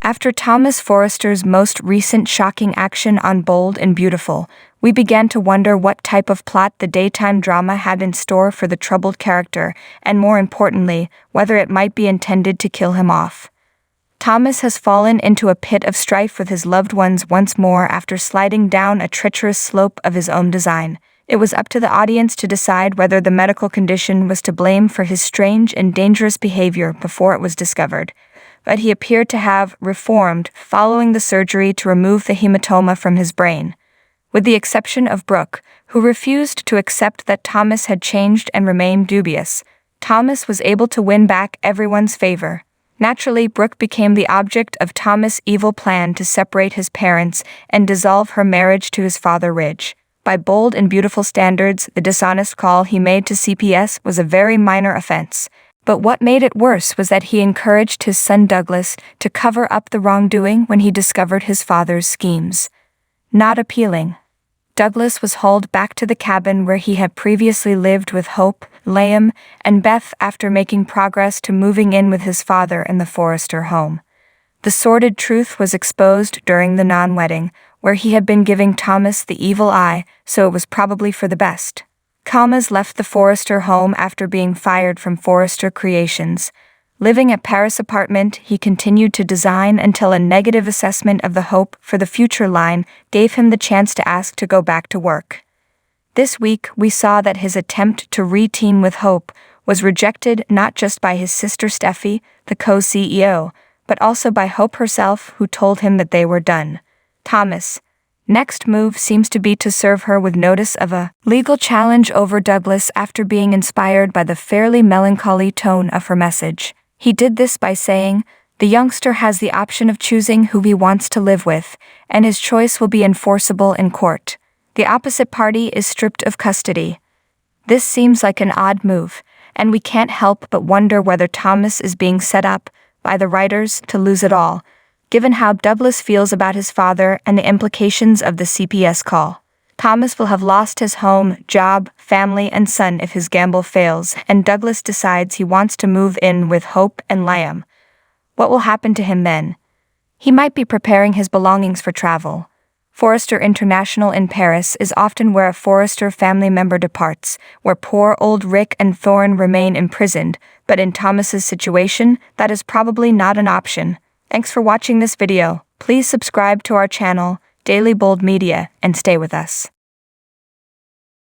After Thomas Forrester's most recent shocking action on Bold and Beautiful, we began to wonder what type of plot the daytime drama had in store for the troubled character, and more importantly, whether it might be intended to kill him off. Thomas has fallen into a pit of strife with his loved ones once more after sliding down a treacherous slope of his own design. It was up to the audience to decide whether the medical condition was to blame for his strange and dangerous behavior before it was discovered. But he appeared to have reformed following the surgery to remove the hematoma from his brain. With the exception of Brooke, who refused to accept that Thomas had changed and remained dubious, Thomas was able to win back everyone's favor. Naturally, Brooke became the object of Thomas' evil plan to separate his parents and dissolve her marriage to his father Ridge. By Bold and Beautiful standards, the dishonest call he made to CPS was a very minor offense. But what made it worse was that he encouraged his son Douglas to cover up the wrongdoing when he discovered his father's schemes. Not appealing. Douglas was hauled back to the cabin where he had previously lived with Hope, Liam, and Beth after making progress to moving in with his father in the Forrester home. The sordid truth was exposed during the non-wedding, where he had been giving Thomas the evil eye, so it was probably for the best. Thomas left the Forrester home after being fired from Forrester Creations. Living at Paris' apartment, he continued to design until a negative assessment of the Hope for the Future line gave him the chance to ask to go back to work. This week, we saw that his attempt to re-team with Hope was rejected not just by his sister Steffi, the co-CEO, but also by Hope herself, who told him that they were done. Thomas' next move seems to be to serve her with notice of a legal challenge over Douglas after being inspired by the fairly melancholy tone of her message. He did this by saying, "The youngster has the option of choosing who he wants to live with, and his choice will be enforceable in court. The opposite party is stripped of custody." This seems like an odd move, and we can't help but wonder whether Thomas is being set up by the writers to lose it all, given how Douglas feels about his father and the implications of the CPS call. Thomas will have lost his home, job, family, and son if his gamble fails, and Douglas decides he wants to move in with Hope and Liam. What will happen to him then? He might be preparing his belongings for travel. Forrester International in Paris is often where a Forrester family member departs, where poor old Rick and Thorne remain imprisoned, but in Thomas's situation, that is probably not an option. Thanks for watching this video. Please subscribe to our channel, Daily Bold Media, and stay with us.